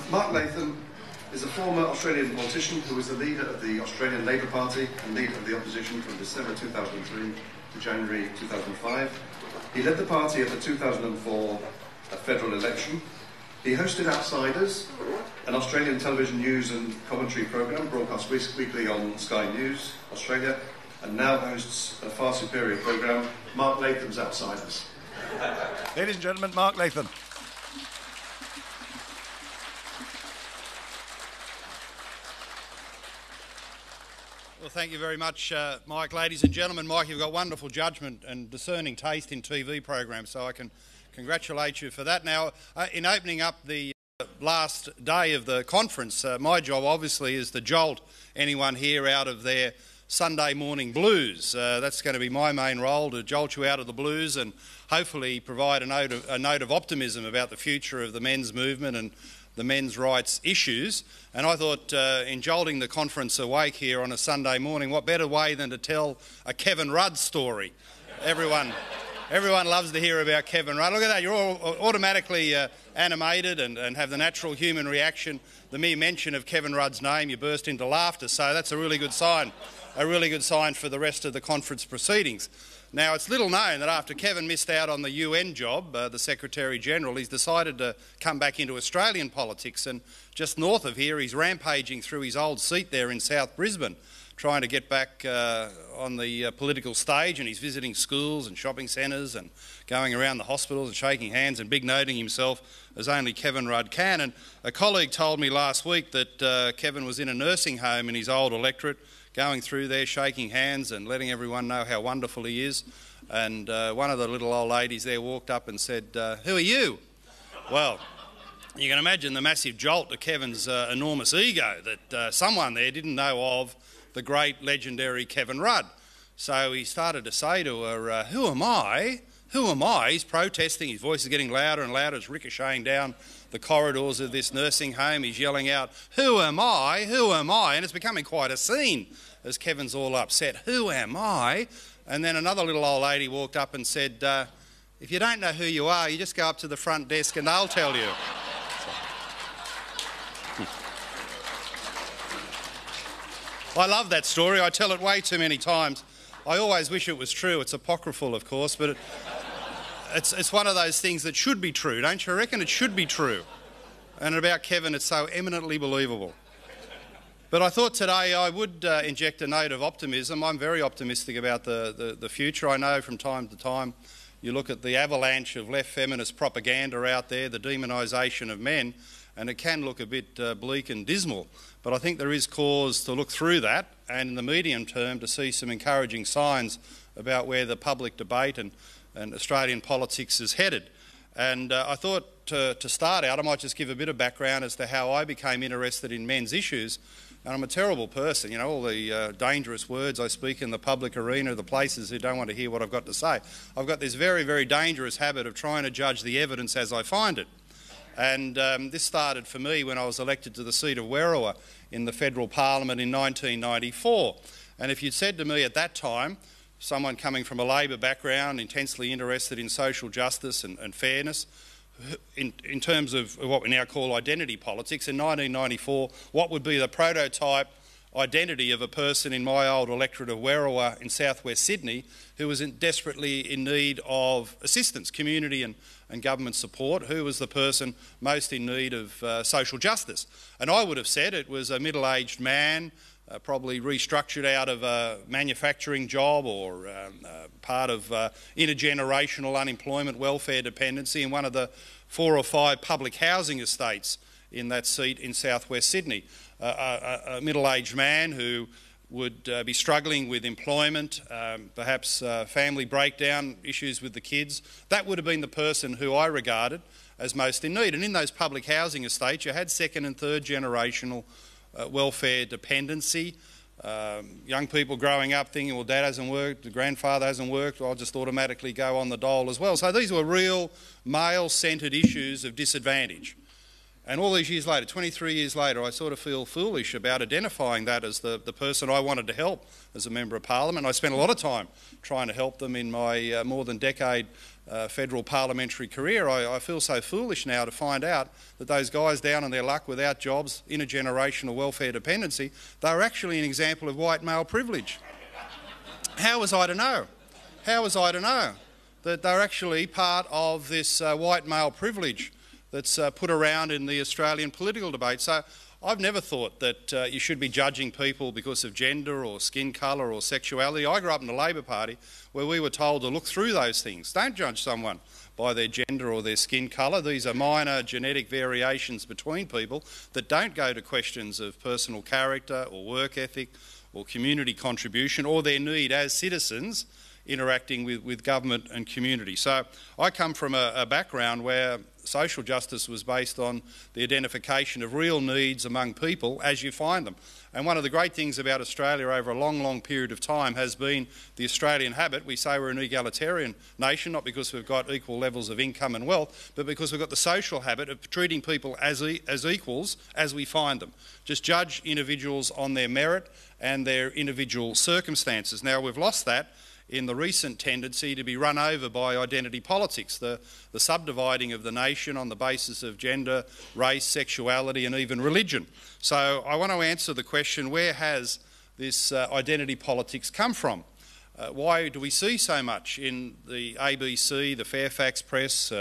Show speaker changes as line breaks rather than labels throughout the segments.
Mark Latham is a former Australian politician who was the leader of the Australian Labor Party and leader of the opposition from December 2003 to January 2005. He led the party at the 2004 federal election. He hosted Outsiders, an Australian television news and commentary programme broadcast weekly on Sky News Australia, and now hosts a far superior programme, Mark Latham's Outsiders.
Ladies and gentlemen, Mark Latham. Well, thank you very much, Mike. Ladies and gentlemen, Mike, you've got wonderful judgment and discerning taste in TV programs, so I can congratulate you for that. Now, in opening up the last day of the conference, my job obviously is to jolt anyone here out of their Sunday morning blues. That's going to be my main role, to jolt you out of the blues and hopefully provide a note of optimism about the future of the men's movement and the men's rights issues. And I thought, in jolting the conference awake here on a Sunday morning, what better way than to tell a Kevin Rudd story? Everyone loves to hear about Kevin Rudd. Look at that, you're all automatically animated and have the natural human reaction. The mere mention of Kevin Rudd's name, you burst into laughter, so that's a really good sign for the rest of the conference proceedings. Now, it's little known that after Kevin missed out on the UN job, the Secretary-General, he's decided to come back into Australian politics, and just north of here he's rampaging through his old seat there in South Brisbane, trying to get back on the political stage, and he's visiting schools and shopping centres and going around the hospitals and shaking hands and big-noting himself as only Kevin Rudd can. And a colleague told me last week that Kevin was in a nursing home in his old electorate, going through there, shaking hands and letting everyone know how wonderful he is. And one of the little old ladies there walked up and said, "Who are you?" Well, you can imagine the massive jolt to Kevin's enormous ego that someone there didn't know of the great legendary Kevin Rudd. So he started to say to her, "Who am I? Who am I?" He's protesting, his voice is getting louder and louder, it's ricocheting down the corridors of this nursing home. He's yelling out, "Who am I? Who am I?" And it's becoming quite a scene as Kevin's all upset. "Who am I?" And then another little old lady walked up and said, "If you don't know who you are, you just go up to the front desk and they'll tell you." I love that story. I tell it way too many times. I always wish it was true. It's apocryphal, of course, but it's one of those things that should be true, don't you reckon? It should be true. And about Kevin, it's so eminently believable. But I thought today I would inject a note of optimism. I'm very optimistic about the future. I know from time to time you look at the avalanche of left feminist propaganda out there, the demonisation of men, and it can look a bit bleak and dismal. But I think there is cause to look through that and in the medium term to see some encouraging signs about where the public debate and Australian politics is headed. And I thought to start out I might just give a bit of background as to how I became interested in men's issues. And I'm a terrible person, you know, all the dangerous words I speak in the public arena, the places who don't want to hear what I've got to say. I've got this very, very dangerous habit of trying to judge the evidence as I find it. And this started for me when I was elected to the seat of Werriwa in the federal parliament in 1994. And if you'd said to me at that time, someone coming from a Labor background, intensely interested in social justice and fairness, in terms of what we now call identity politics, in 1994, what would be the prototype identity of a person in my old electorate of Werriwa in southwest Sydney who was desperately in need of assistance, community and government support, who was the person most in need of social justice? And I would have said it was a middle-aged man, probably restructured out of a manufacturing job or part of intergenerational unemployment welfare dependency in one of the 4 or 5 public housing estates in that seat in southwest Sydney. A middle-aged man who would be struggling with employment, perhaps family breakdown, issues with the kids. That would have been the person who I regarded as most in need. And in those public housing estates you had second and third generational welfare dependency, young people growing up thinking, well, dad hasn't worked, the grandfather hasn't worked, I'll just automatically go on the dole as well. So these were real male-centred issues of disadvantage. And all these years later, 23 years later, I sort of feel foolish about identifying that as the person I wanted to help as a Member of Parliament. I spent a lot of time trying to help them in my more than decade federal parliamentary career. I feel so foolish now to find out that those guys down on their luck without jobs, intergenerational welfare dependency, they were actually an example of white male privilege. How was I to know? How was I to know that they're actually part of this white male privilege that's put around in the Australian political debate? So I've never thought that you should be judging people because of gender or skin colour or sexuality. I grew up in the Labor Party where we were told to look through those things. Don't judge someone by their gender or their skin colour. These are minor genetic variations between people that don't go to questions of personal character or work ethic or community contribution or their need as citizens interacting with government and community. So I come from a background where social justice was based on the identification of real needs among people as you find them. And one of the great things about Australia over a long, long period of time has been the Australian habit. We say we're an egalitarian nation, not because we've got equal levels of income and wealth, but because we've got the social habit of treating people as equals as we find them. Just judge individuals on their merit and their individual circumstances. Now, we've lost that in the recent tendency to be run over by identity politics, the subdividing of the nation on the basis of gender, race, sexuality and even religion. So I want to answer the question, where has this identity politics come from? Why do we see so much in the ABC, the Fairfax press,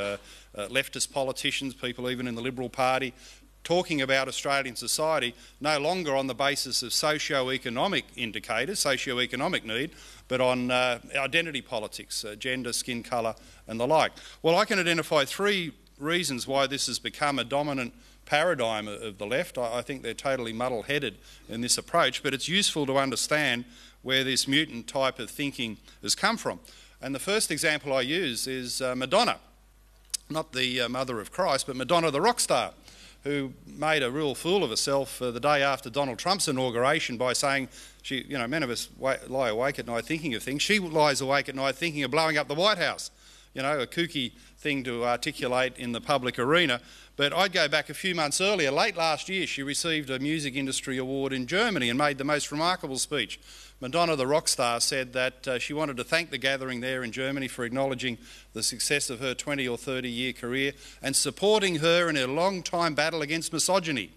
leftist politicians, people even in the Liberal Party, talking about Australian society no longer on the basis of socio-economic indicators, socio-economic need, but on identity politics, gender, skin colour and the like? Well, I can identify three reasons why this has become a dominant paradigm of the left. I think they're totally muddle-headed in this approach, but it's useful to understand where this mutant type of thinking has come from. And the first example I use is Madonna, not the mother of Christ, but Madonna the rock star, who made a real fool of herself the day after Donald Trump's inauguration by saying, many of us lie awake at night thinking of things. She lies awake at night thinking of blowing up the White House. A kooky thing to articulate in the public arena. But I'd go back a few months earlier, late last year, she received a music industry award in Germany and made the most remarkable speech. Madonna the rock star said that she wanted to thank the gathering there in Germany for acknowledging the success of her 20 or 30-year career and supporting her in her long-time battle against misogyny.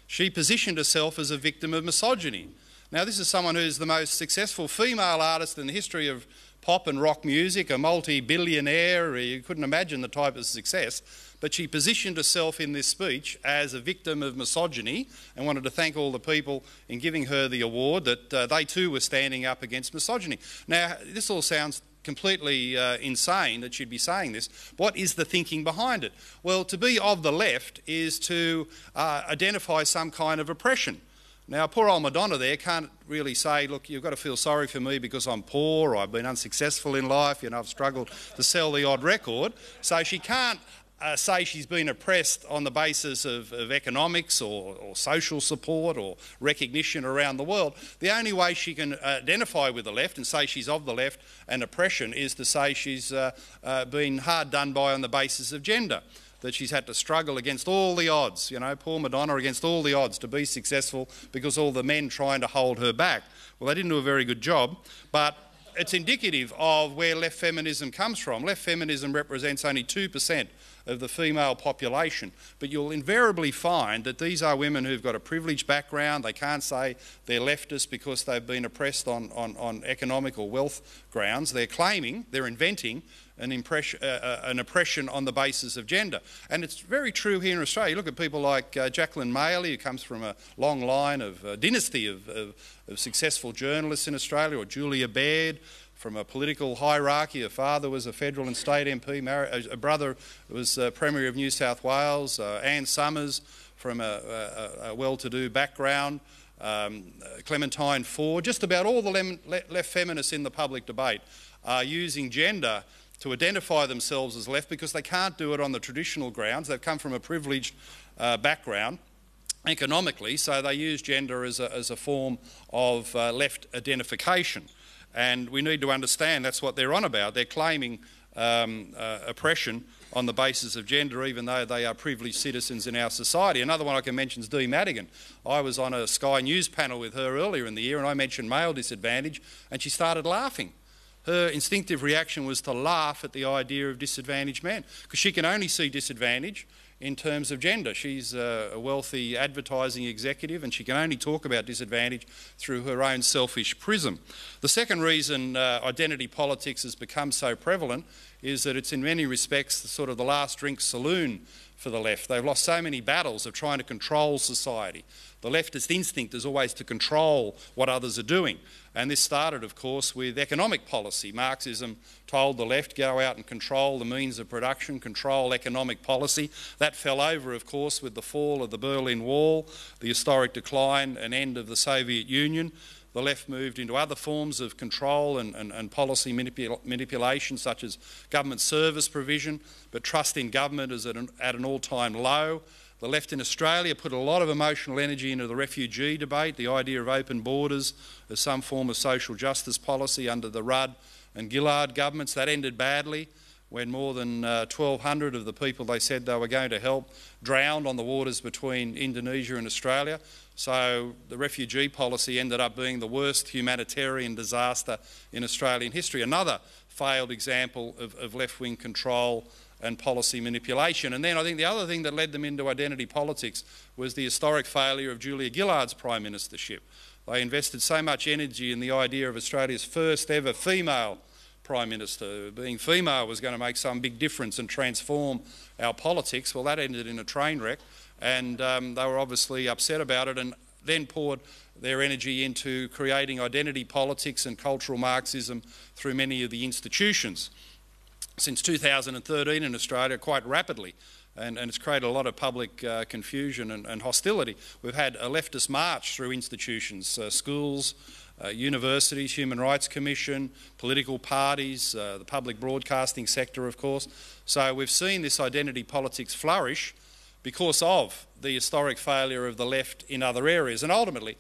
She positioned herself as a victim of misogyny. Now, this is someone who's the most successful female artist in the history of pop and rock music, a multi-billionaire. You couldn't imagine the type of success. But she positioned herself in this speech as a victim of misogyny and wanted to thank all the people in giving her the award that they too were standing up against misogyny. Now, this all sounds completely insane that she'd be saying this. What is the thinking behind it? Well, to be of the left is to identify some kind of oppression. Now, poor old Madonna there can't really say, look, you've got to feel sorry for me because I'm poor or I've been unsuccessful in life, I've struggled to sell the odd record. So she can't say she's been oppressed on the basis of economics or social support or recognition around the world. The only way she can identify with the left and say she's of the left and oppression is to say she's been hard done by on the basis of gender, that she's had to struggle against all the odds, poor Madonna against all the odds to be successful because all the men trying to hold her back. Well, they didn't do a very good job, but it's indicative of where left feminism comes from. Left feminism represents only 2% of the female population, but you'll invariably find that these are women who've got a privileged background. They can't say they're leftists because they've been oppressed on economic or wealth grounds. They're claiming, they're inventing an oppression on the basis of gender. And it's very true here in Australia. You look at people like Jacqueline Maley, who comes from a long line of dynasty of successful journalists in Australia, or Julia Baird, from a political hierarchy. Her father was a federal and state MP, a brother was Premier of New South Wales, Anne Summers from a well-to-do background, Clementine Ford. Just about all the left feminists in the public debate are using gender to identify themselves as left because they can't do it on the traditional grounds. They've come from a privileged background. economically, so they use gender as a form of left identification. And we need to understand that's what they're on about. They're claiming oppression on the basis of gender, even though they are privileged citizens in our society. Another one I can mention is Dee Madigan. I was on a Sky News panel with her earlier in the year and I mentioned male disadvantage and she started laughing. Her instinctive reaction was to laugh at the idea of disadvantaged men, because she can only see disadvantage in terms of gender. She's a wealthy advertising executive and she can only talk about disadvantage through her own selfish prism. The second reason identity politics has become so prevalent is that it's in many respects sort of the last drink saloon for the left. They've lost so many battles of trying to control society. The leftist instinct is always to control what others are doing. And this started, of course, with economic policy. Marxism told the left, go out and control the means of production, control economic policy. That fell over, of course, with the fall of the Berlin Wall, the historic decline and end of the Soviet Union. The left moved into other forms of control and policy manipulation, such as government service provision, but trust in government is at an all-time low. The left in Australia put a lot of emotional energy into the refugee debate, the idea of open borders as some form of social justice policy under the Rudd and Gillard governments. That ended badly when more than 1,200 of the people they said they were going to help drowned on the waters between Indonesia and Australia. So the refugee policy ended up being the worst humanitarian disaster in Australian history. Another failed example of left-wing control and policy manipulation. And then I think the other thing that led them into identity politics was the historic failure of Julia Gillard's prime ministership. They invested so much energy in the idea of Australia's first ever female prime minister. Being female was going to make some big difference and transform our politics. Well, that ended in a train wreck, and they were obviously upset about it and then poured their energy into creating identity politics and cultural Marxism through many of the institutions. Since 2013 in Australia, quite rapidly, and it's created a lot of public confusion and hostility. We've had a leftist march through institutions, schools, universities, Human Rights Commission, political parties, the public broadcasting sector, of course. So we've seen this identity politics flourish because of the historic failure of the left in other areas. And ultimately,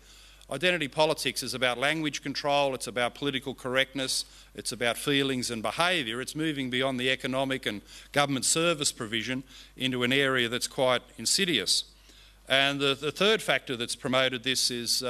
identity politics is about language control, it's about political correctness, it's about feelings and behaviour. It's moving beyond the economic and government service provision into an area that's quite insidious. And the third factor that's promoted this is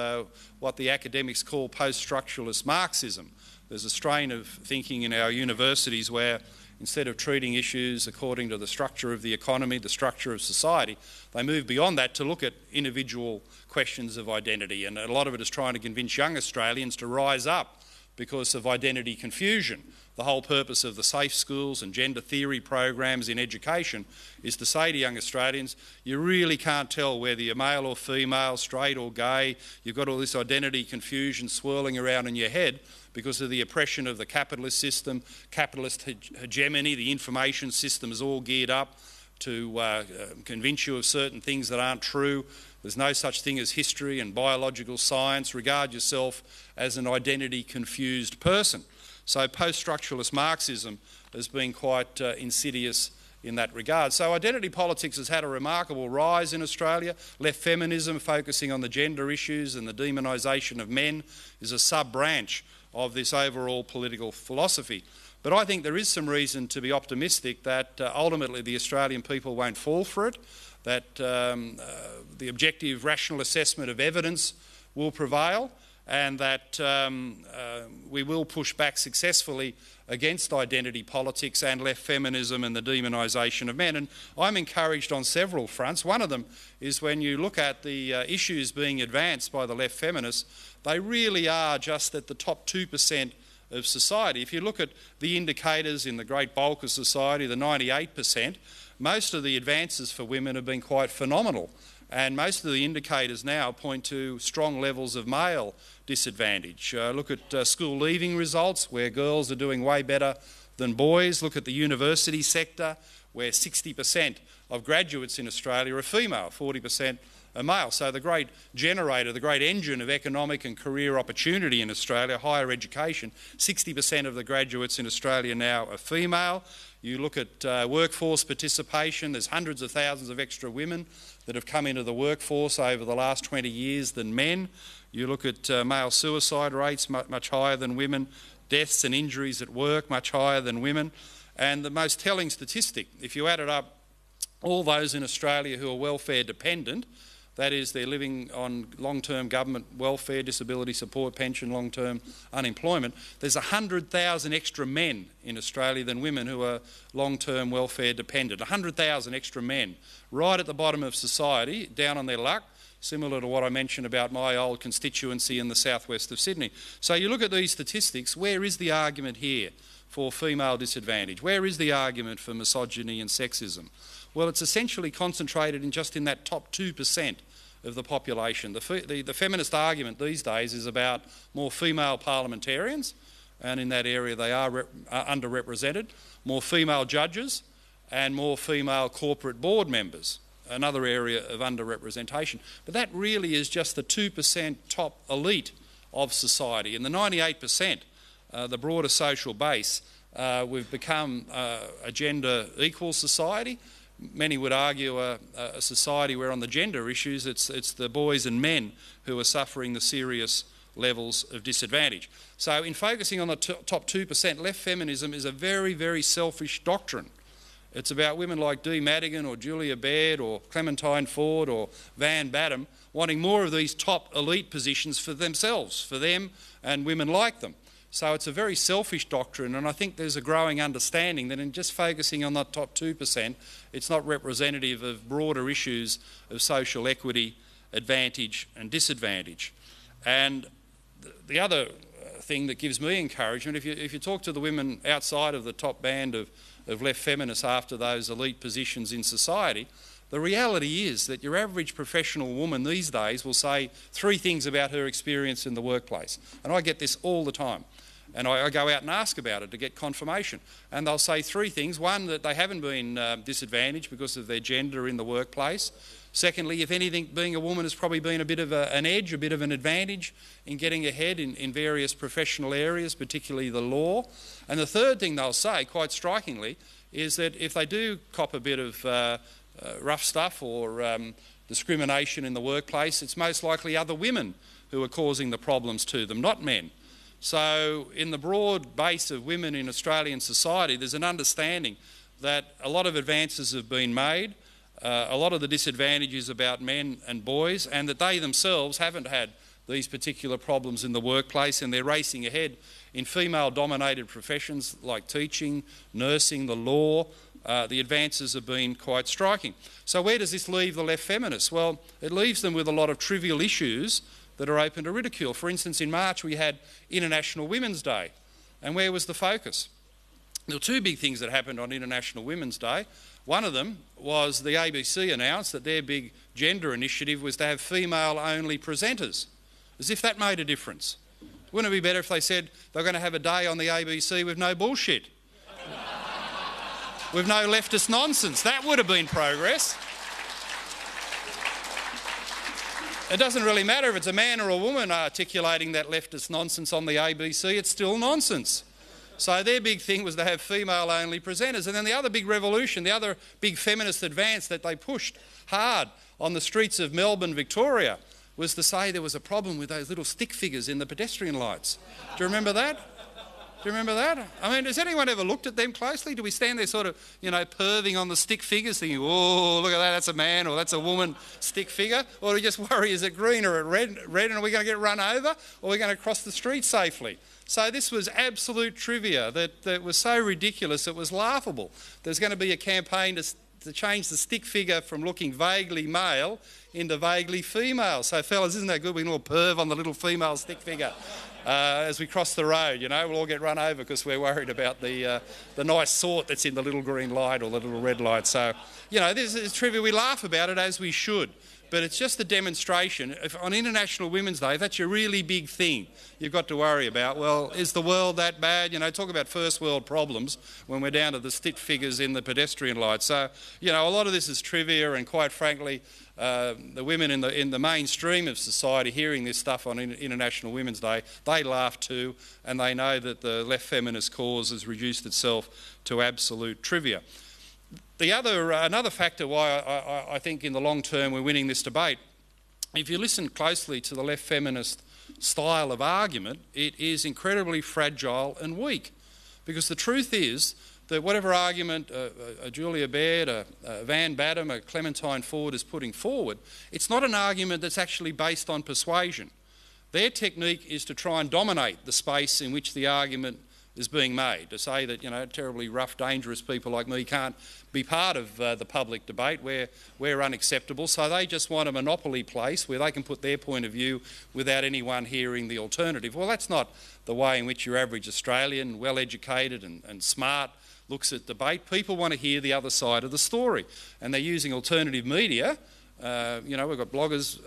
what the academics call post-structuralist Marxism. There's a strain of thinking in our universities where instead of treating issues according to the structure of the economy, the structure of society, they move beyond that to look at individual questions of identity. And a lot of it is trying to convince young Australians to rise up because of identity confusion. The whole purpose of the safe schools and gender theory programs in education is to say to young Australians, you really can't tell whether you're male or female, straight or gay. You've got all this identity confusion swirling around in your head because of the oppression of the capitalist system, capitalist hegemony. The information system is all geared up to convince you of certain things that aren't true. There's no such thing as history and biological science. Regard yourself as an identity-confused person. So post-structuralist Marxism has been quite insidious in that regard. So identity politics has had a remarkable rise in Australia. Left feminism, focusing on the gender issues and the demonisation of men, is a sub-branch of this overall political philosophy. But I think there is some reason to be optimistic that ultimately the Australian people won't fall for it, that the objective rational assessment of evidence will prevail, and that we will push back successfully against identity politics and left feminism and the demonisation of men. And I'm encouraged on several fronts. One of them is when you look at the issues being advanced by the left feminists, they really are just at the top 2% of society. If you look at the indicators in the great bulk of society, the 98%, most of the advances for women have been quite phenomenal. And most of the indicators now point to strong levels of male disadvantage. Look at school leaving results, where girls are doing way better than boys. Look at the university sector, where 60% of graduates in Australia are female, 40% are male. So the great generator, the great engine of economic and career opportunity in Australia, higher education, 60% of the graduates in Australia now are female. You look at workforce participation, there's hundreds of thousands of extra women that have come into the workforce over the last 20 years than men. You look at male suicide rates, much higher than women. Deaths and injuries at work, much higher than women. And the most telling statistic, if you added up all those in Australia who are welfare dependent, that is, they're living on long-term government welfare, disability support, pension, long-term unemployment, there's 100,000 extra men in Australia than women who are long-term welfare dependent. 100,000 extra men, right at the bottom of society, down on their luck, similar to what I mentioned about my old constituency in the southwest of Sydney. So you look at these statistics, where is the argument here for female disadvantage? Where is the argument for misogyny and sexism? Well, it's essentially concentrated in just in that top 2% of the population. The feminist argument these days is about more female parliamentarians, and in that area they are underrepresented, more female judges and more female corporate board members, another area of underrepresentation. But that really is just the 2% top elite of society. In the 98%, the broader social base, we've become a gender equal society. Many would argue a society where on the gender issues it's the boys and men who are suffering the serious levels of disadvantage. So in focusing on the top 2%, left feminism is a very, very selfish doctrine. It's about women like Dee Madigan or Julia Baird or Clementine Ford or Van Badham wanting more of these top elite positions for themselves, for them and women like them. So it's a very selfish doctrine, and I think there's a growing understanding that in just focusing on that top 2%, it's not representative of broader issues of social equity, advantage and disadvantage. And the other thing that gives me encouragement, if you talk to the women outside of the top band of left feminists after those elite positions in society, the reality is that your average professional woman these days will say 3 things about her experience in the workplace. And I get this all the time. And I go out and ask about it to get confirmation. And they'll say 3 things. One, that they haven't been disadvantaged because of their gender in the workplace. Secondly, if anything, being a woman has probably been a bit of an edge, a bit of an advantage in getting ahead in various professional areas, particularly the law. And the third thing they'll say, quite strikingly, is that if they do cop a bit of rough stuff or discrimination in the workplace, it's most likely other women who are causing the problems to them, not men. So in the broad base of women in Australian society, there's an understanding that a lot of advances have been made, a lot of the disadvantages about men and boys, and that they themselves haven't had these particular problems in the workplace, and they're racing ahead in female-dominated professions like teaching, nursing, the law. The advances have been quite striking. So where does this leave the left feminists? Well, it leaves them with a lot of trivial issues that are open to ridicule. For instance, in March we had International Women's Day, and where was the focus? There were 2 big things that happened on International Women's Day. One of them was the ABC announced that their big gender initiative was to have female-only presenters, as if that made a difference. Wouldn't it be better if they said they're going to have a day on the ABC with no bullshit, with no leftist nonsense? That would have been progress. It doesn't really matter if it's a man or a woman articulating that leftist nonsense on the ABC, it's still nonsense. So their big thing was to have female-only presenters. And then the other big revolution, the other big feminist advance that they pushed hard on the streets of Melbourne, Victoria, was to say there was a problem with those little stick figures in the pedestrian lights. Do you remember that? Do you remember that? I mean, has anyone ever looked at them closely? Do we stand there sort of, perving on the stick figures thinking, oh, look at that, that's a man or that's a woman stick figure? Or do we just worry, is it green or red and are we going to get run over or are we going to cross the street safely? So this was absolute trivia that was so ridiculous it was laughable. There's going to be a campaign to change the stick figure from looking vaguely male into vaguely female. So fellas, isn't that good? We can all perv on the little female stick figure. As we cross the road, we'll all get run over because we're worried about the nice sort that's in the little green light or the little red light. So, this is trivia. We laugh about it as we should. But it's just a demonstration. If on International Women's Day, if that's your really big thing you've got to worry about, well, is the world that bad? You know, talk about first world problems when we're down to the stick figures in the pedestrian light. So, you know, a lot of this is trivia, and quite frankly, the women in the mainstream of society hearing this stuff on International Women's Day, they laugh too, and they know that the left feminist cause has reduced itself to absolute trivia. Another factor why I think in the long term we're winning this debate, if you listen closely to the left feminist style of argument, it is incredibly fragile and weak. Because the truth is that whatever argument a Julia Baird, a Van Badham, a Clementine Ford is putting forward, it's not an argument that's actually based on persuasion. Their technique is to try and dominate the space in which the argument is being made, to say that, you know, terribly rough, dangerous people like me can't be part of the public debate. We're unacceptable. So they just want a monopoly place where they can put their point of view without anyone hearing the alternative. Well, that's not the way in which your average Australian, well-educated and smart, looks at debate. People want to hear the other side of the story, and they're using alternative media. You know, we've got bloggers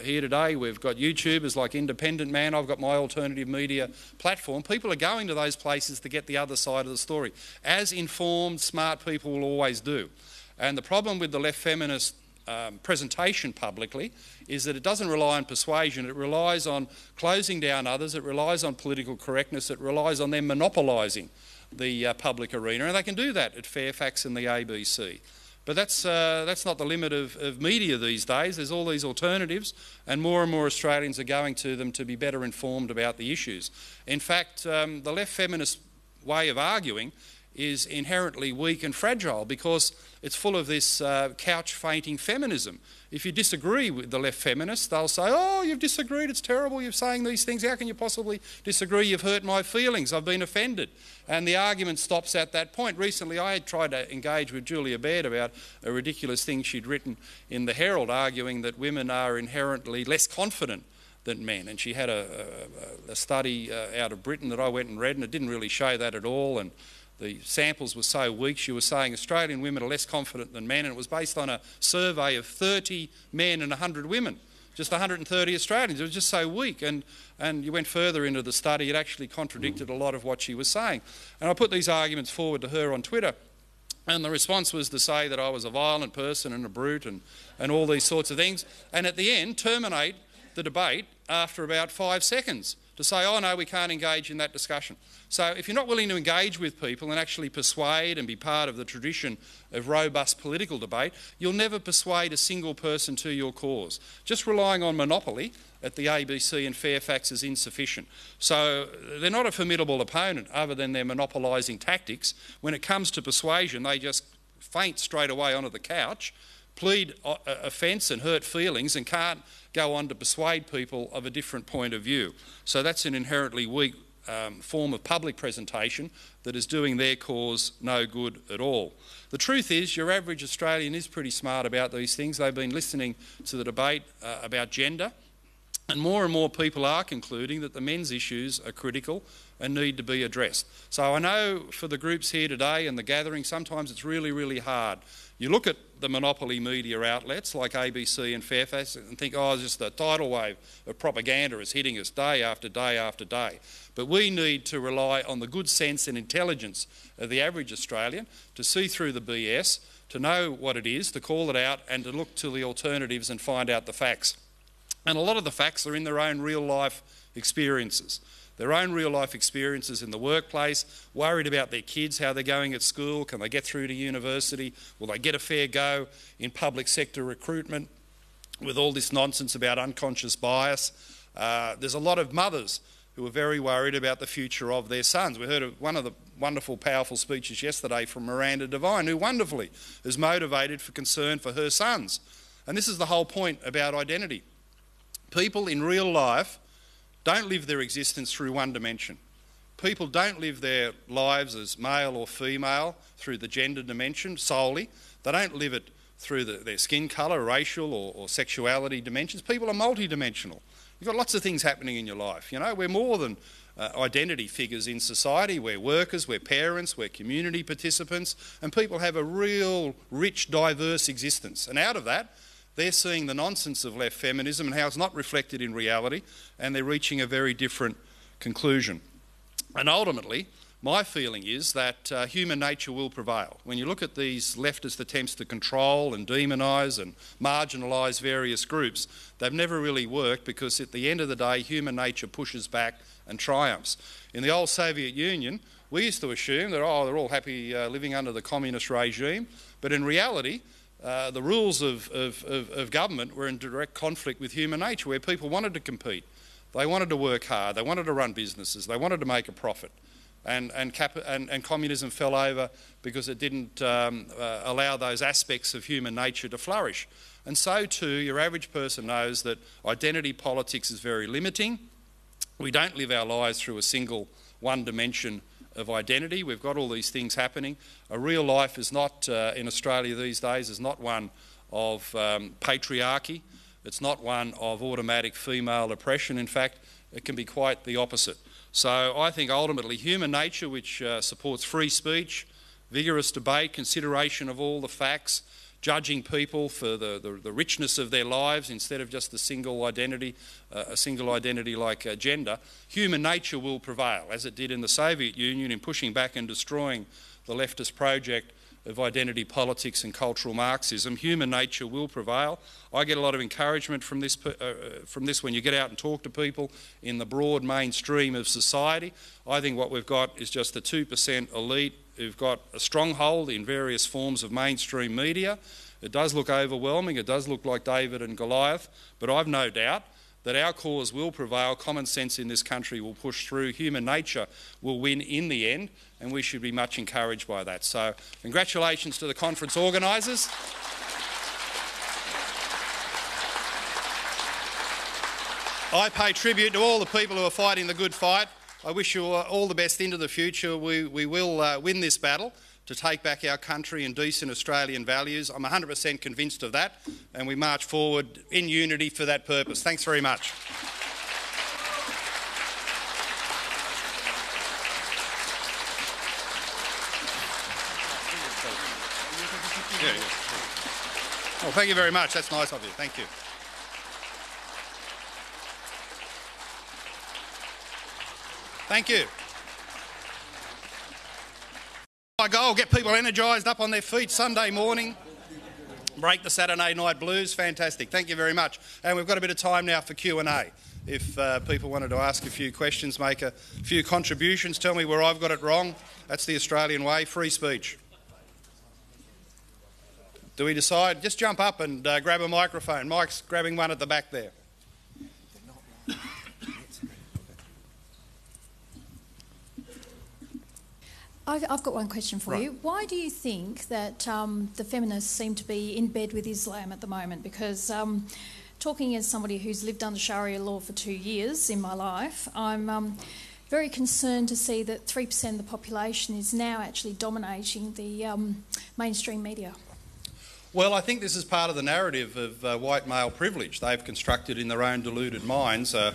here today, we've got YouTubers like Independent Man, I've got my alternative media platform. People are going to those places to get the other side of the story, as informed, smart people will always do. And the problem with the left feminist presentation publicly is that it doesn't rely on persuasion, it relies on closing down others, it relies on political correctness, it relies on them monopolising the public arena, and they can do that at Fairfax and the ABC. But that's not the limit of media these days. There's all these alternatives, and more Australians are going to them to be better informed about the issues. In fact, the left feminist way of arguing is inherently weak and fragile because it's full of this couch-fainting feminism. If you disagree with the left feminists, they'll say, oh, you've disagreed, it's terrible, you're saying these things, how can you possibly disagree, you've hurt my feelings, I've been offended. And the argument stops at that point. Recently I had tried to engage with Julia Baird about a ridiculous thing she'd written in the Herald, arguing that women are inherently less confident than men, and she had a study out of Britain that I went and read, and it didn't really show that at all, and the samples were so weak. She was saying Australian women are less confident than men, and it was based on a survey of 30 men and 100 women, just 130 Australians. It was just so weak, and you went further into the study, it actually contradicted a lot of what she was saying. And I put these arguments forward to her on Twitter, and the response was to say that I was a violent person and a brute and all these sorts of things, and at the end terminate the debate after about 5 seconds to say, oh no, we can't engage in that discussion. So if you're not willing to engage with people and actually persuade and be part of the tradition of robust political debate, you'll never persuade a single person to your cause. Just relying on monopoly at the ABC and Fairfax is insufficient. So they're not a formidable opponent other than their monopolising tactics. When it comes to persuasion, they just faint straight away onto the couch, plead offence and hurt feelings, and can't go on to persuade people of a different point of view. So that's an inherently weak form of public presentation that is doing their cause no good at all. The truth is, your average Australian is pretty smart about these things. They've been listening to the debate about gender, and more people are concluding that the men's issues are critical and need to be addressed. So I know for the groups here today and the gathering, sometimes it's really, really hard. You look at the monopoly media outlets like ABC and Fairfax and think, oh, just the tidal wave of propaganda is hitting us day after day after day. But we need to rely on the good sense and intelligence of the average Australian to see through the BS, to know what it is, to call it out, and to look to the alternatives and find out the facts. And a lot of the facts are in their own real life experiences. Their own real life experiences in the workplace, worried about their kids, how they're going at school, can they get through to university, will they get a fair go in public sector recruitment, with all this nonsense about unconscious bias. There's a lot of mothers who are very worried about the future of their sons. We heard one of the wonderful, powerful speeches yesterday from Miranda Devine, who wonderfully is motivated for concern for her sons. And this is the whole point about identity. People in real life don't live their existence through one dimension. People don't live their lives as male or female through the gender dimension solely. They don't live it through their skin colour, racial or sexuality dimensions. People are multidimensional. You've got lots of things happening in your life. You know, we're more than identity figures in society. We're workers, we're parents, we're community participants, and people have a real, rich, diverse existence. And out of that, They're seeing the nonsense of left feminism and how it's not reflected in reality, and they're reaching a very different conclusion. And ultimately, my feeling is that human nature will prevail. When you look at these leftist attempts to control and demonise and marginalise various groups, they've never really worked, because at the end of the day, human nature pushes back and triumphs. In the old Soviet Union, we used to assume that, they're all happy living under the communist regime, but in reality, the rules of government were in direct conflict with human nature, where people wanted to compete. They wanted to work hard, they wanted to run businesses, they wanted to make a profit. And communism fell over because it didn't allow those aspects of human nature to flourish. And so too, your average person knows that identity politics is very limiting. We don't live our lives through a single one dimension of identity. We've got all these things happening. A real life is not, in Australia these days, is not one of patriarchy. It's not one of automatic female oppression. In fact, it can be quite the opposite. So I think ultimately human nature, which supports free speech, vigorous debate, consideration of all the facts, judging people for the richness of their lives instead of just a single identity like gender, human nature will prevail, as it did in the Soviet Union in pushing back and destroying the leftist project of identity politics and cultural Marxism. Human nature will prevail. I get a lot of encouragement from this when you get out and talk to people in the broad mainstream of society. I think what we've got is just the 2% elite who've got a stronghold in various forms of mainstream media. It does look overwhelming, it does look like David and Goliath, but I've no doubt that our cause will prevail, common sense in this country will push through, human nature will win in the end, and we should be much encouraged by that. So congratulations to the conference organisers. I pay tribute to all the people who are fighting the good fight. I wish you all the best into the future. We will win this battle to take back our country and decent Australian values. I'm 100% convinced of that, and we march forward in unity for that purpose. Thanks very much. Well, thank you very much. That's nice of you. Thank you. Thank you. My goal, get people energised, up on their feet Sunday morning, break the Saturday night blues. Fantastic. Thank you very much. And we've got a bit of time now for Q&A. If people wanted to ask a few questions, make a few contributions, tell me where I've got it wrong. That's the Australian way, free speech. Do we decide? Just jump up and grab a microphone. Mike's grabbing one at the back there.
I've got one question for you. Why do you think that the feminists seem to be in bed with Islam at the moment? Because talking as somebody who's lived under Sharia law for 2 years in my life, I'm very concerned to see that 3% of the population is now actually dominating the mainstream media.
Well, I think this is part of the narrative of white male privilege. They've constructed in their own deluded minds an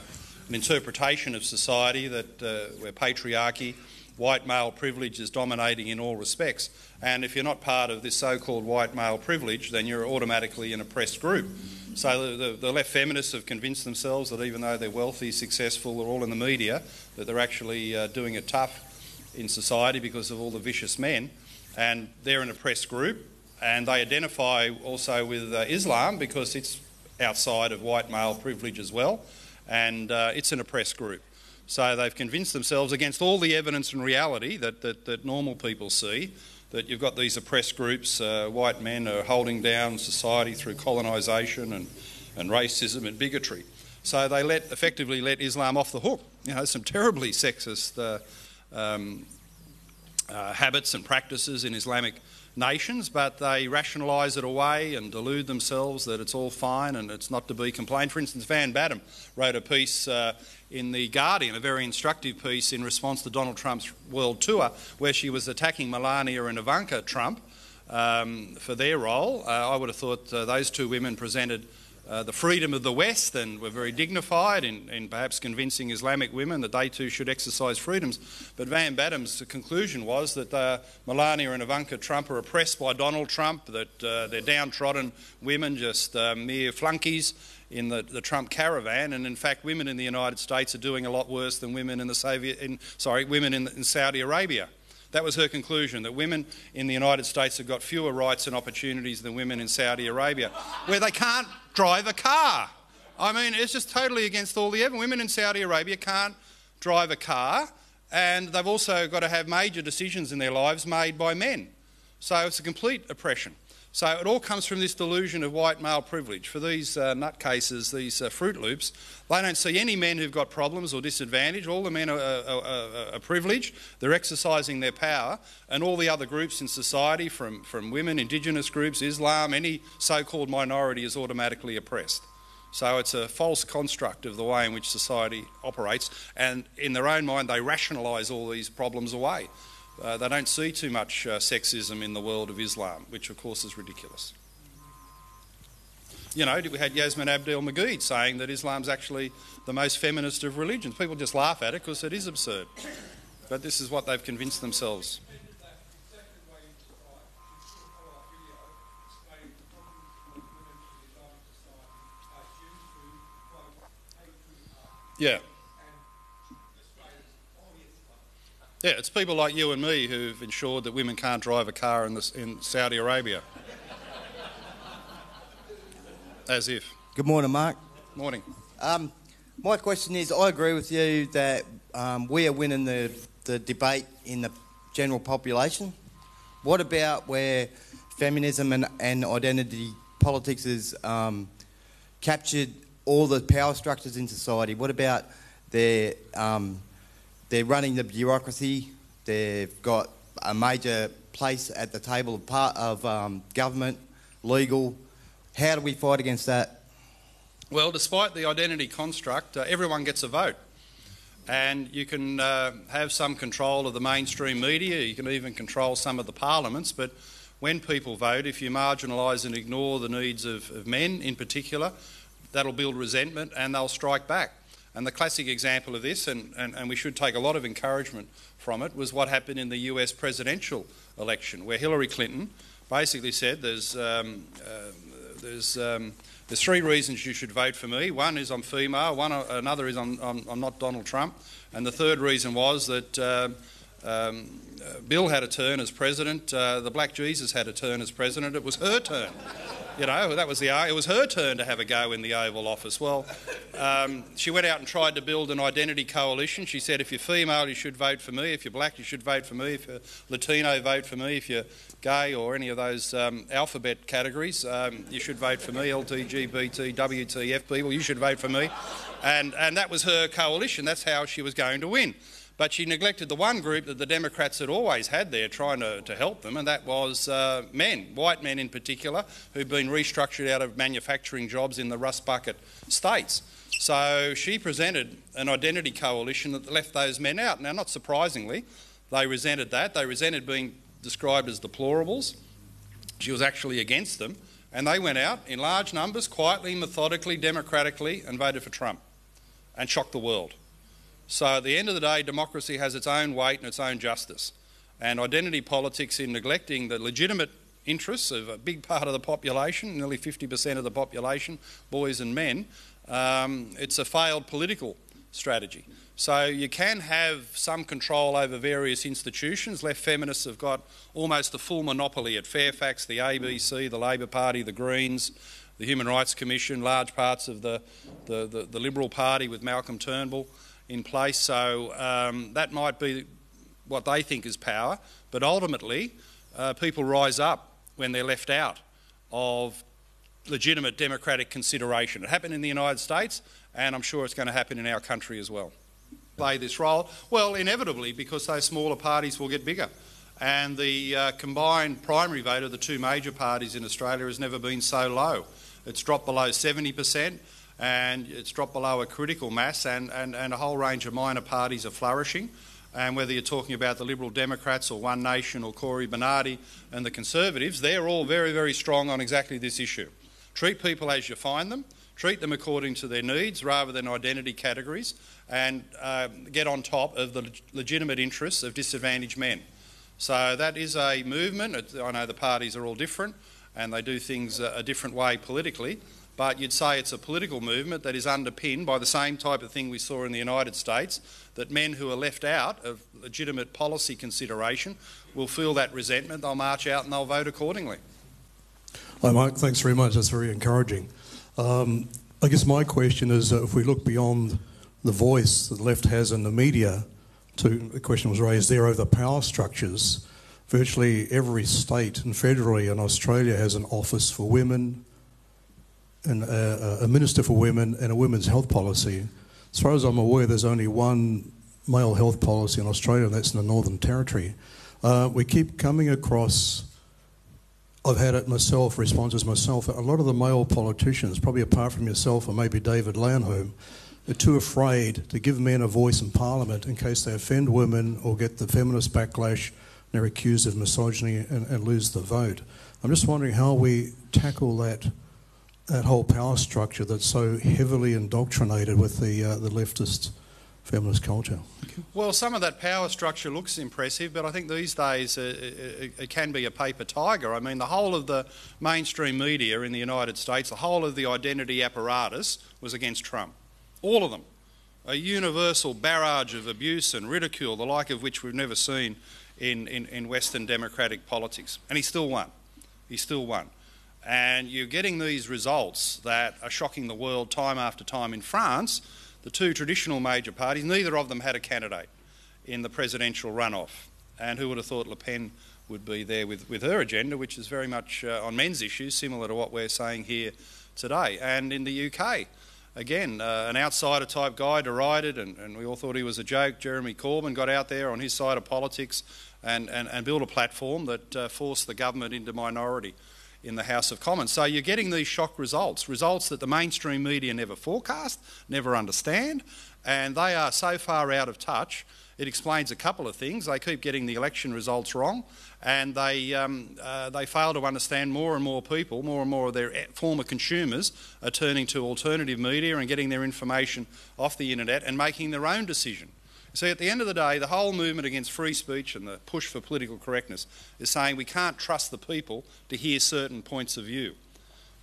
interpretation of society that where patriarchy, white male privilege is dominating in all respects. And if you're not part of this so-called white male privilege, then you're automatically an oppressed group. So the left feminists have convinced themselves that even though they're wealthy, successful, they're all in the media, that they're actually doing it tough in society because of all the vicious men. And they're an oppressed group. And they identify also with Islam because it's outside of white male privilege as well. And it's an oppressed group. So they've convinced themselves against all the evidence and reality that normal people see, that you've got these oppressed groups, white men are holding down society through colonisation and racism and bigotry. So they effectively let Islam off the hook. You know, some terribly sexist habits and practices in Islamic nations, but they rationalise it away and delude themselves that it's all fine and it's not to be complained. For instance, Van Batten wrote a piece in The Guardian, a very instructive piece in response to Donald Trump's world tour, where she was attacking Melania and Ivanka Trump for their role. I would have thought those two women presented the freedom of the West and were very dignified in perhaps convincing Islamic women that they too should exercise freedoms. But Van Badham's conclusion was that Melania and Ivanka Trump are oppressed by Donald Trump, that they're downtrodden women, just mere flunkies in the Trump caravan, and in fact women in the United States are doing a lot worse than women in in Saudi Arabia. That was her conclusion, that women in the United States have got fewer rights and opportunities than women in Saudi Arabia, where they can't drive a car. I mean, it's just totally against all the evidence. Women in Saudi Arabia can't drive a car, and they've also got to have major decisions in their lives made by men. So it's a complete oppression. So it all comes from this delusion of white male privilege. For these nutcases, these Fruit Loops, they don't see any men who've got problems or disadvantage. All the men are privileged. They're exercising their power, and all the other groups in society, from women, Indigenous groups, Islam, any so-called minority is automatically oppressed. So it's a false construct of the way in which society operates, and in their own mind they rationalise all these problems away. They don't see too much sexism in the world of Islam, which of course is ridiculous. You know, we had Yasmin Abdel-Magid saying that Islam's actually the most feminist of religions. People just laugh at it because it is absurd. But this is what they've convinced themselves. Yeah. Yeah, it's people like you and me who've ensured that women can't drive a car in Saudi Arabia. As if.
Good morning, Mark.
Morning.
My question is, I agree with you that we are winning the debate in the general population. What about where feminism and identity politics has captured all the power structures in society? What about they're running the bureaucracy, they've got a major place at the table of government, legal. How do we fight against that?
Well, despite the identity construct, everyone gets a vote. And you can have some control of the mainstream media, you can even control some of the parliaments, but when people vote, if you marginalise and ignore the needs of men in particular, that'll build resentment and they'll strike back. And the classic example of this, and we should take a lot of encouragement from it, was what happened in the US presidential election, where Hillary Clinton basically said there's three reasons you should vote for me. One is I'm female, another is I'm not Donald Trump, and the third reason was that Bill had a turn as president, the black Jesus had a turn as president, it was her turn. You know, it was her turn to have a go in the Oval Office. Well, she went out and tried to build an identity coalition. She said, if you're female, you should vote for me. If you're black, you should vote for me. If you're Latino, vote for me. If you're gay or any of those alphabet categories, you should vote for me. LGBT, WTF people, you should vote for me. And that was her coalition. That's how she was going to win. But she neglected the one group that the Democrats had always had there trying to help them, and that was men, white men in particular, who'd been restructured out of manufacturing jobs in the Rust Bucket states. So she presented an identity coalition that left those men out. Now, not surprisingly, they resented that. They resented being described as deplorables. She was actually against them, and they went out in large numbers, quietly, methodically, democratically, and voted for Trump and shocked the world. So at the end of the day, democracy has its own weight and its own justice. And identity politics, in neglecting the legitimate interests of a big part of the population, nearly 50% of the population, boys and men, it's a failed political strategy. So you can have some control over various institutions. Left feminists have got almost a full monopoly at Fairfax, the ABC, the Labor Party, the Greens, the Human Rights Commission, large parts of the Liberal Party with Malcolm Turnbull in place. So that might be what they think is power, but ultimately people rise up when they're left out of legitimate democratic consideration. It happened in the United States, and I'm sure it's going to happen in our country as well. Play this role? Well, inevitably, because those smaller parties will get bigger. And the combined primary vote of the two major parties in Australia has never been so low. It's dropped below 70%. And it's dropped below a critical mass, and a whole range of minor parties are flourishing. And whether you're talking about the Liberal Democrats or One Nation or Cory Bernardi and the Conservatives, they're all very, very strong on exactly this issue. Treat people as you find them, treat them according to their needs rather than identity categories, and get on top of the legitimate interests of disadvantaged men. So that is a movement. I know the parties are all different and they do things a different way politically, but you'd say it's a political movement that is underpinned by the same type of thing we saw in the United States, that men who are left out of legitimate policy consideration will feel that resentment, they'll march out and they'll vote accordingly.
Hi Mike, thanks very much, that's very encouraging. I guess my question is, if we look beyond the voice that the left has in the media, the question was raised there over the power structures. Virtually every state and federally in Australia has an office for women, and a minister for women and a women's health policy. As far as I'm aware, there's only one male health policy in Australia, and that's in the Northern Territory. We keep coming across, I've had it myself, responses myself, a lot of the male politicians, probably apart from yourself or maybe David Lanholm, are too afraid to give men a voice in Parliament in case they offend women or get the feminist backlash and they're accused of misogyny and lose the vote. I'm just wondering how we tackle that whole power structure that's so heavily indoctrinated with the leftist feminist culture.
Well, some of that power structure looks impressive, but I think these days it can be a paper tiger. I mean, the whole of the mainstream media in the United States, the whole of the identity apparatus was against Trump. All of them. A universal barrage of abuse and ridicule, the like of which we've never seen in Western democratic politics. And he still won. He still won. And you're getting these results that are shocking the world time after time. In France, the two traditional major parties, neither of them had a candidate in the presidential runoff. And who would have thought Le Pen would be there with her agenda, which is very much on men's issues, similar to what we're saying here today. And in the UK, again, an outsider-type guy derided, and we all thought he was a joke. Jeremy Corbyn got out there on his side of politics and built a platform that forced the government into minority in the House of Commons. So you're getting these shock results that the mainstream media never forecast, never understand, and they are so far out of touch. It explains a couple of things. They keep getting the election results wrong, and they fail to understand more and more people, more and more of their former consumers are turning to alternative media and getting their information off the internet and making their own decision. See, at the end of the day, the whole movement against free speech and the push for political correctness is saying we can't trust the people to hear certain points of view.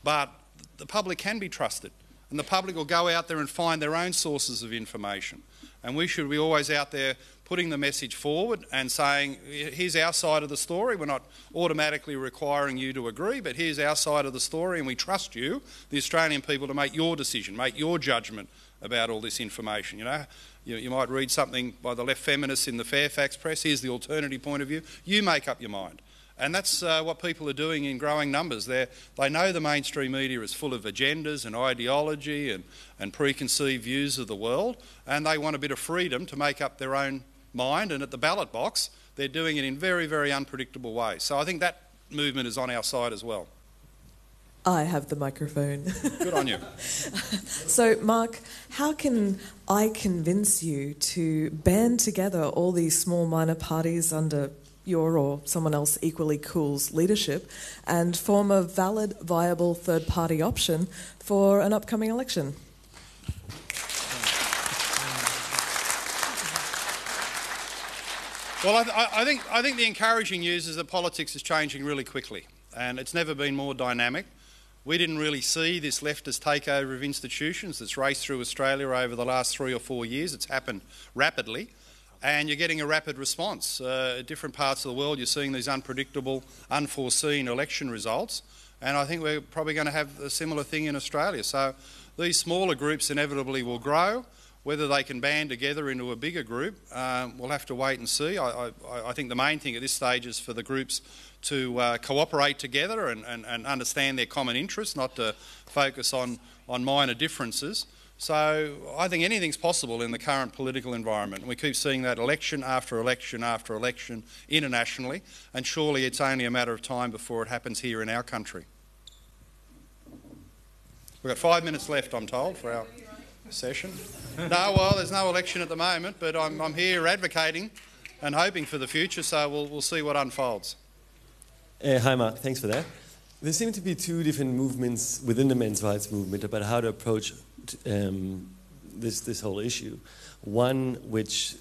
But the public can be trusted, and the public will go out there and find their own sources of information. And we should be always out there putting the message forward and saying, here's our side of the story. We're not automatically requiring you to agree, but here's our side of the story, and we trust you, the Australian people, to make your decision, make your judgment about all this information. You know, you might read something by the left feminists in the Fairfax press. Here's the alternative point of view. You make up your mind. And that's what people are doing in growing numbers. They know the mainstream media is full of agendas and ideology and preconceived views of the world, and they want a bit of freedom to make up their own mind. And at the ballot box, they're doing it in very, very unpredictable ways. So I think that movement is on our side as well.
I have the microphone.
Good on you.
So, Mark, how can I convince you to band together all these small minor parties under your or someone else equally cool's leadership and form a valid, viable third-party option for an upcoming election?
Well, I think the encouraging news is that politics is changing really quickly, and it's never been more dynamic. We didn't really see this leftist takeover of institutions that's raced through Australia over the last 3 or 4 years. It's happened rapidly, and you're getting a rapid response. At different parts of the world, you're seeing these unpredictable, unforeseen election results, and I think we're probably going to have a similar thing in Australia. So these smaller groups inevitably will grow. Whether they can band together into a bigger group, we'll have to wait and see. I think the main thing at this stage is for the groups to cooperate together and understand their common interests, not to focus on minor differences. So I think anything's possible in the current political environment. We keep seeing that election after election after election internationally, and surely it's only a matter of time before it happens here in our country. We've got 5 minutes left, I'm told, for our session. No, well, there's no election at the moment, but I'm here advocating and hoping for the future, so we'll see what unfolds.
Hi, Mark. Thanks for that. There seem to be two different movements within the men's rights movement about how to approach this whole issue. One which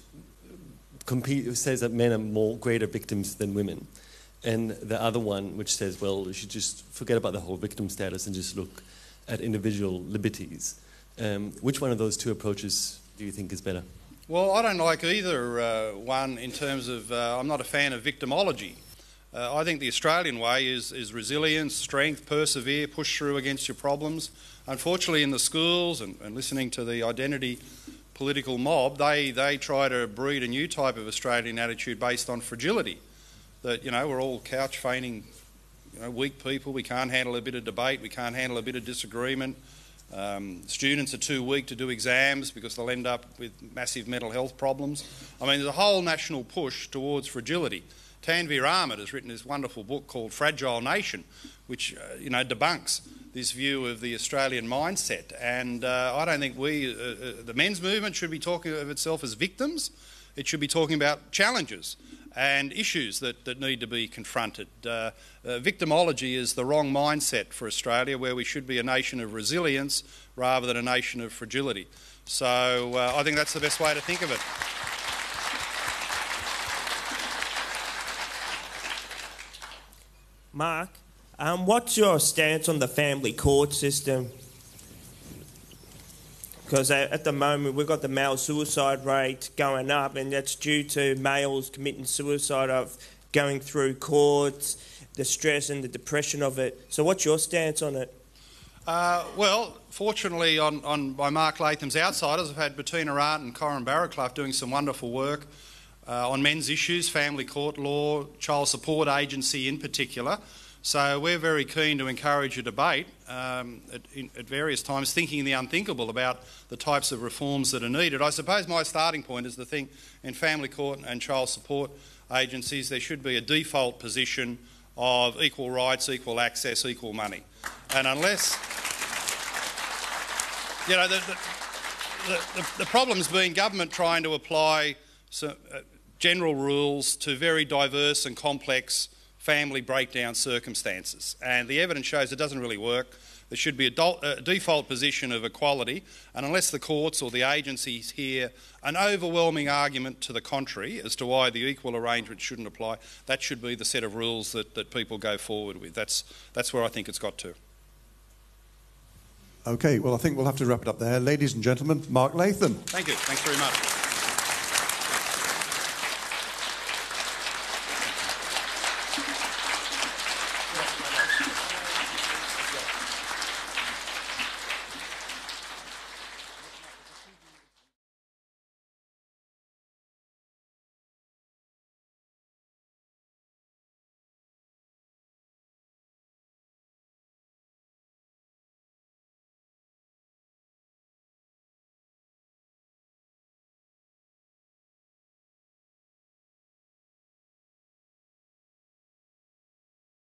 says that men are greater victims than women, and the other one which says, well, you should just forget about the whole victim status and just look at individual liberties. Which one of those two approaches do you think is better?
Well, I don't like either one in terms of, I'm not a fan of victimology. I think the Australian way is resilience, strength, persevere, push through against your problems. Unfortunately, in the schools and listening to the identity political mob, they try to breed a new type of Australian attitude based on fragility. That, we're all couch feigning, weak people. We can't handle a bit of debate. We can't handle a bit of disagreement. Students are too weak to do exams because they'll end up with massive mental health problems. I mean, there's a whole national push towards fragility. Tanveer Ahmed has written this wonderful book called Fragile Nation, which debunks this view of the Australian mindset. And I don't think the men's movement should be talking of itself as victims. It should be talking about challenges and issues that need to be confronted. Victimology is the wrong mindset for Australia, where we should be a nation of resilience rather than a nation of fragility. So I think that's the best way to think of it.
Mark, what's your stance on the family court system? Because at the moment we've got the male suicide rate going up, and that's due to males committing suicide of going through courts, the stress and the depression of it. So what's your stance on it?
Well, fortunately by Mark Latham's Outsiders, I've had Bettina Art and Corin Barraclough doing some wonderful work on men's issues, family court law, child support agency in particular. So we're very keen to encourage a debate at various times, thinking the unthinkable about the types of reforms that are needed. I suppose my starting point is to think in family court and child support agencies there should be a default position of equal rights, equal access, equal money. And unless... the problem's been government trying to apply some, general rules to very diverse and complex family breakdown circumstances, and the evidence shows it doesn't really work. There should be a default position of equality, and unless the courts or the agencies hear an overwhelming argument to the contrary as to why the equal arrangement shouldn't apply, that should be the set of rules that people go forward with. That's where I think it's got to.
Okay, well, I think we'll have to wrap it up there. Ladies and gentlemen, Mark Latham.
Thank you. Thanks very much.